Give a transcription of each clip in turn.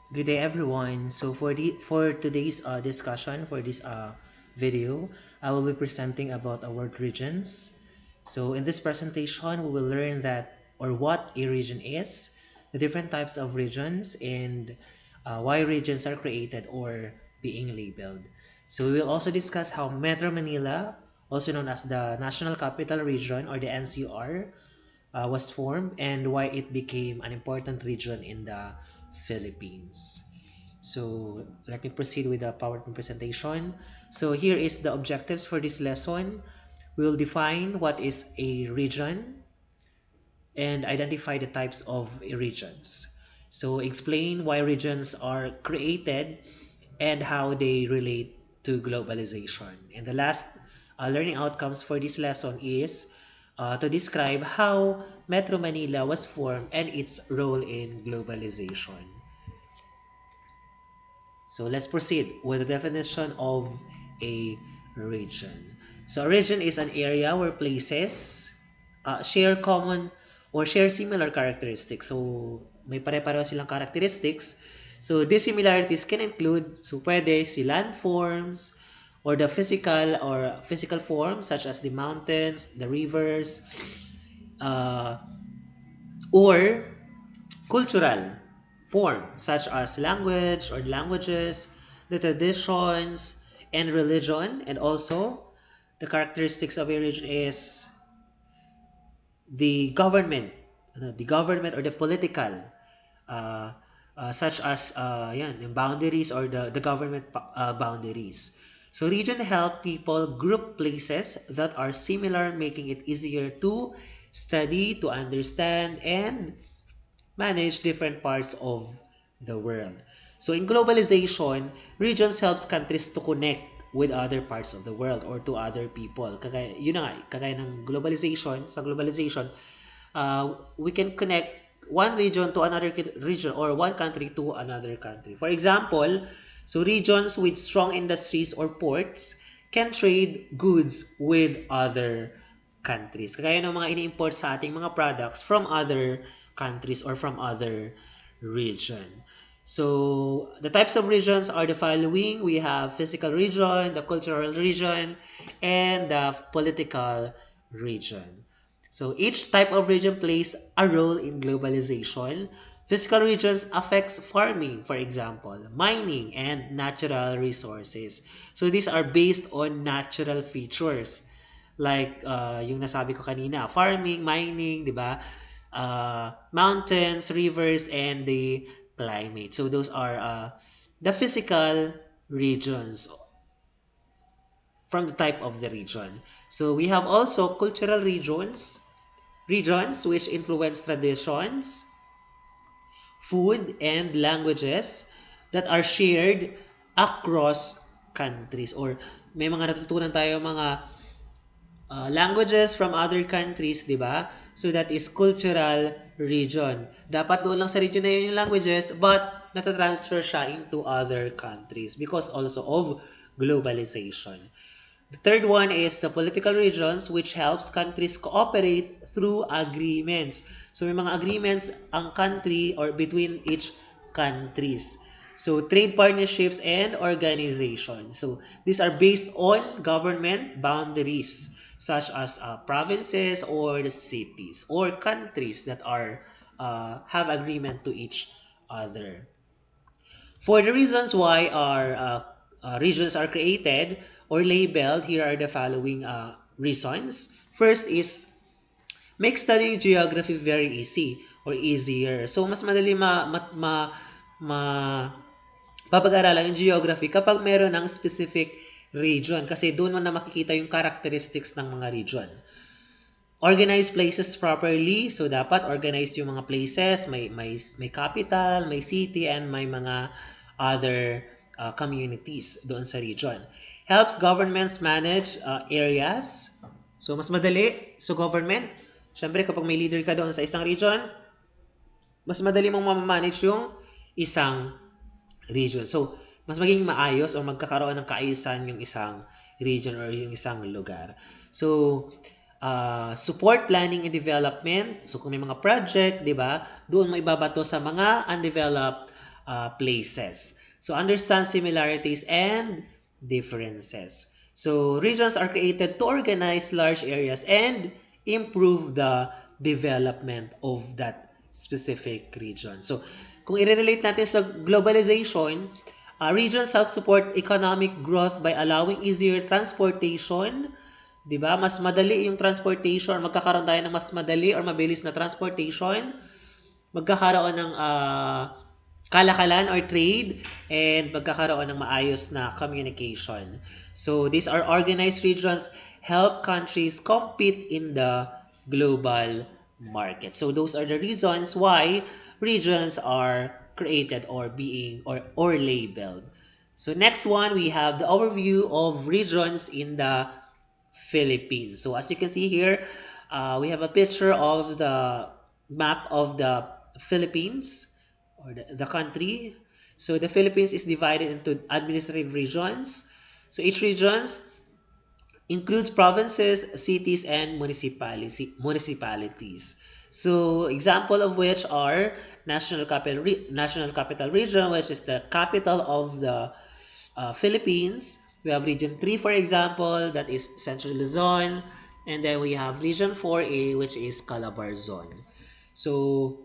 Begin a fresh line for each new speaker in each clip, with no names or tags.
Good day, everyone. So for today's discussion for this video, I will be presenting about our world regions. So in this presentation, we will learn that or what a region is, the different types of regions, and why regions are created or being labeled. So we will also discuss how Metro Manila, also known as the National Capital Region or the NCR, was formed and why it became an important region in the Philippines. So let me proceed with the PowerPoint presentation. So here is the objectives for this lesson. We will define what is a region and identify the types of regions. So explain why regions are created and how they relate to globalization. And the last learning outcomes for this lesson is to describe how Metro Manila was formed and its role in globalization. So let's proceed with the definition of a region. So a region is an area where places share common or share similar characteristics. So may pare-pareho silang characteristics. So these similarities can include, so pwede si landforms or the physical forms such as the mountains, the rivers, uh, or cultural form such as language or languages, the traditions and religion, and also the characteristics of a region is the government or the political, uh, such as yung boundaries or the government boundaries. So region help people group places that are similar, making it easier to study, to understand, and manage different parts of the world. So in globalization, regions helps countries to connect with other parts of the world or to other people. Kagaya, yun na nga, kagaya ng globalization, sa globalization, we can connect one region to another region or one country to another country. For example, so regions with strong industries or ports can trade goods with other countries. Kagaya ng mga ini-import sa ating mga products from other countries or from other region. So, the types of regions are the following. We have physical region, the cultural region, and the political region. So, each type of region plays a role in globalization. Physical regions affects farming, for example, mining, and natural resources. So, these are based on natural features. Like yung nasabi ko kanina, farming, mining, di ba? Mountains, rivers, and the climate. So those are the physical regions from the type of the region. So we have also cultural regions which influence traditions, food, and languages that are shared across countries, or may mga natutunan tayo mga languages from other countries, di ba? So that is cultural region. Dapat doon lang sa region na yun yung languages, but natatransfer siya into other countries because also of globalization. The third one is the political regions, which helps countries cooperate through agreements. So may mga agreements ang country or between each countries. So trade partnerships and organization. So these are based on government boundaries such as provinces or the cities or countries that are have agreement to each other. For the reasons why our regions are created or labeled, here are the following reasons. First is make studying geography very easy or easier. So, mas madali ma papag-aralan yung geography kapag meron ng specific region kasi doon mo na makikita yung characteristics ng mga region. Organize places properly. So, dapat organize yung mga places. May capital, may city, and may mga other communities doon sa region. Helps governments manage areas. So, mas madali sa government. Siyempre, kapag may leader ka doon sa isang region, mas madali mong mamamanage yung isang region. So, mas maging maayos o magkakaroon ng kaayusan yung isang region or yung isang lugar. So, support planning and development. So, kung may mga project, di ba, doon mo ibabato sa mga undeveloped places. So understand similarities and differences. So regions are created to organize large areas and improve the development of that specific region. So kung i-relate natin sa globalization, regions help support economic growth by allowing easier transportation. 'Di ba? Mas madali yung transportation, magkakaroon tayo ng mas madali or mabilis na transportation, magkakaroon ng kalakalan or trade, and magkakaroon ng maayos na communication. So these are organized regions help countries compete in the global market. So those are the reasons why regions are created or being or labeled. So next one, we have the overview of regions in the Philippines. So as you can see here, we have a picture of the map of the Philippines or the country. So the Philippines is divided into administrative regions. So each regions includes provinces, cities, and municipalities. So example of which are National Capital Region, which is the capital of the Philippines. We have Region 3, for example, that is Central Luzon. And then we have Region 4A, which is Calabar Zone. So,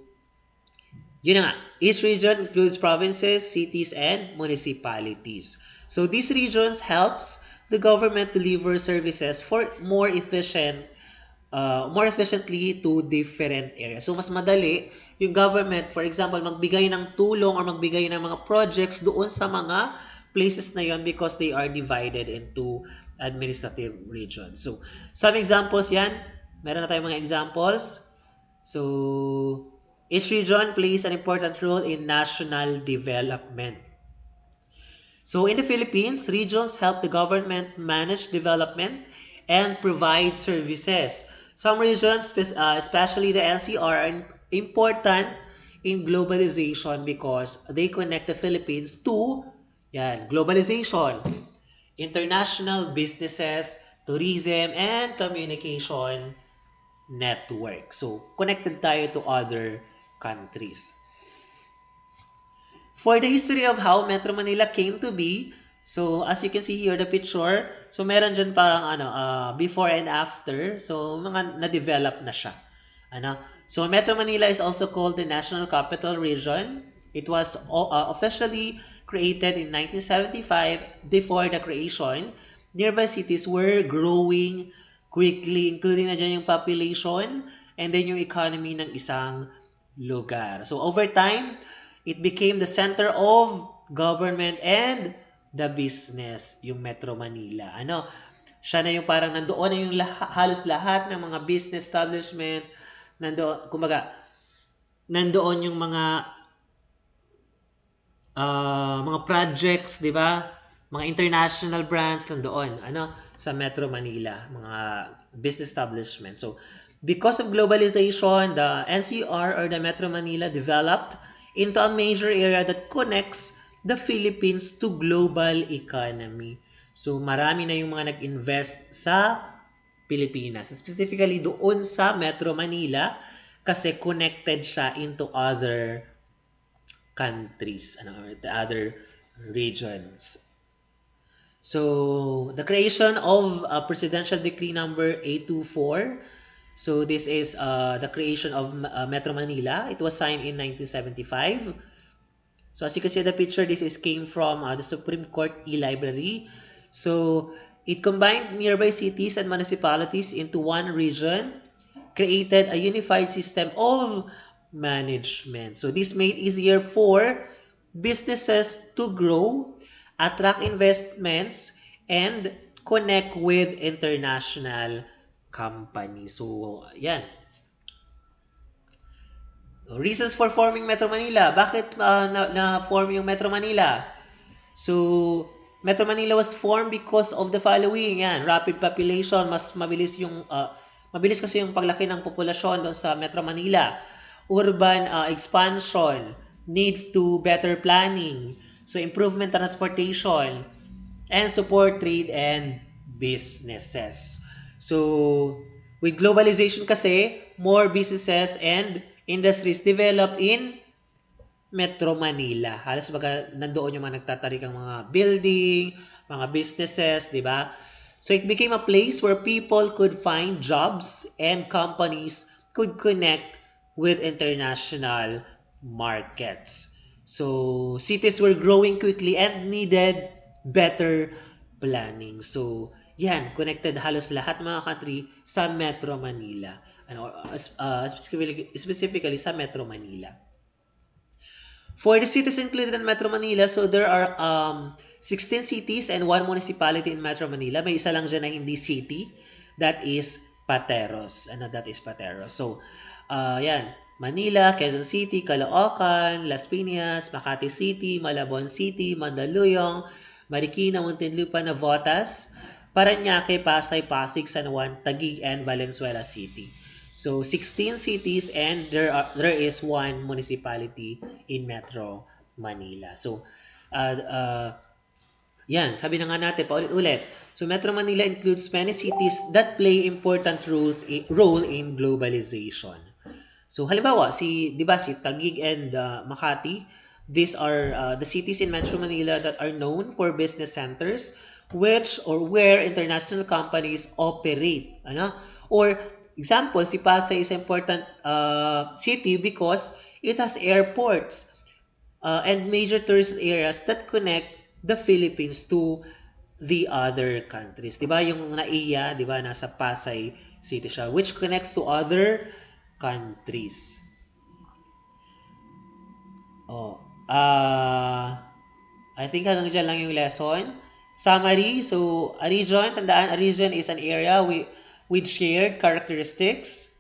yun na nga. Each region includes provinces, cities, and municipalities. So, these regions helps the government deliver services for more efficiently to different areas. So, mas madali yung government, for example, magbigay ng tulong or magbigay ng mga projects doon sa mga places na yon because they are divided into administrative regions. So, some examples yan. Meron na tayong mga examples. So, each region plays an important role in national development. So in the Philippines, regions help the government manage development and provide services. Some regions, especially the NCR, are important in globalization because they connect the Philippines to globalization, international businesses, tourism, and communication network. So, connected tayo to other countries. For the history of how Metro Manila came to be, so as you can see here the picture, so meron dyan parang before and after. So mga na-develop na siya. So Metro Manila is also called the National Capital Region. It was officially created in 1975. Before the creation, nearby cities were growing quickly, including na dyan yung population and then yung economy ng isang lugar. So over time, it became the center of government and the business, yung Metro Manila. Siya na yung parang nandoon na yung halos lahat ng mga business establishment, nandoon, kumbaga, nandoon yung mga projects, di ba? Mga international brands nandoon, sa Metro Manila, mga business establishment. So, because of globalization, the NCR or the Metro Manila developed into a major area that connects the Philippines to global economy. So, marami na yung mga nag-invest sa Pilipinas. Specifically doon sa Metro Manila kasi connected siya into other countries, the other regions. So, the creation of Presidential Decree number 824. So, this is the creation of Metro Manila. It was signed in 1975. So, as you can see in the picture, came from the Supreme Court e-library. So, it combined nearby cities and municipalities into one region, created a unified system of management. So, this made easier for businesses to grow, attract investments, and connect with international companies. So, yan. Reasons for forming Metro Manila. Bakit na-form yung Metro Manila? So, Metro Manila was formed because of the following. Yan, rapid population, mas mabilis mabilis kasi yung paglaki ng populasyon doon sa Metro Manila. Urban expansion, need to better planning, so improvement transportation, and support trade and businesses. So, with globalization kasi, more businesses and industries develop in Metro Manila. Halos baga nandoon yung mga nagtatarikang mga building, mga businesses, di ba? So it became a place where people could find jobs and companies could connect with international markets. So cities were growing quickly and needed better planning. So yan, connected halos lahat mga country sa Metro Manila. Ano, specifically sa Metro Manila. For the cities included in Metro Manila, so there are 16 cities and one municipality in Metro Manila. May isa lang dyan na hindi city. That is Pateros. Ano, that is Pateros. So, yan. Manila, Quezon City, Caloocan, Las Piñas, Makati City, Malabon City, Mandaluyong, Marikina, Muntinlupa, Navotas, Parañaque, Pasay, Pasig, San Juan, Taguig, and Valenzuela City. So 16 cities and there is one municipality in Metro Manila. So yan, sabi na nga natin paulit-ulit. So Metro Manila includes many cities that play important role in globalization. So halimbawa, 'di ba si Taguig and Makati, these are the cities in Metro Manila that are known for business centers which or where international companies operate, ano? Or example, si Pasay is an important city because it has airports and major tourist areas that connect the Philippines to the other countries. 'Di ba yung NAIA, 'di ba, nasa Pasay City siya, which connects to other countries. Oh, I think hanggang dyan lang yung lesson. Summary, so a region, tandaan, a region is an area with shared characteristics.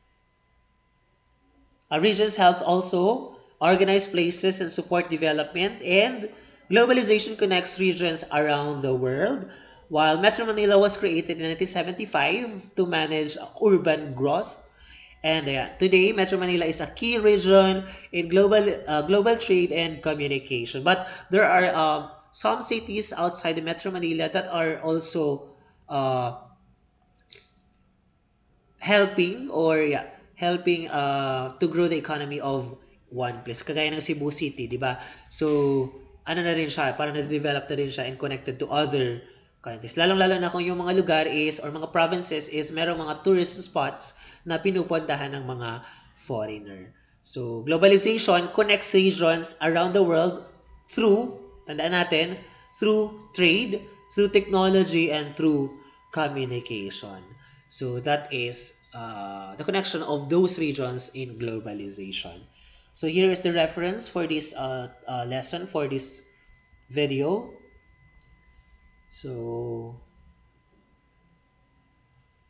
Regions helps also organize places and support development, and globalization connects regions around the world. While Metro Manila was created in 1975 to manage urban growth, and today Metro Manila is a key region in global trade and communication. But there are some cities outside the Metro Manila that are also uh, helping to grow the economy of one place. Kagaya ng Cebu City, di ba? So, ano na rin siya, parang na-develop na rin siya and connected to other countries. Lalong-lalo na kung yung mga lugar is, or mga provinces is, merong mga tourist spots na pinupuntahan ng mga foreigner. So, globalization connects regions around the world through, tandaan natin, through trade, through technology, and through communication. So that is the connection of those regions in globalization. So here is the reference for this lesson, for this video. So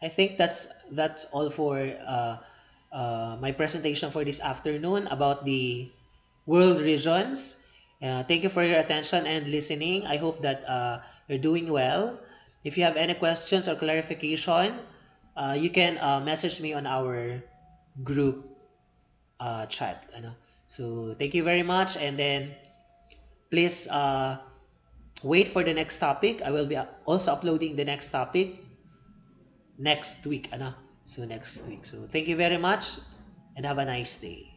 I think that's all for my presentation for this afternoon about the world regions. Thank you for your attention and listening. I hope that you're doing well. If you have any questions or clarification, you can message me on our group chat. Ano? So thank you very much, and then please wait for the next topic. I will be also uploading the next topic next week. Ano? So next week. So thank you very much and have a nice day.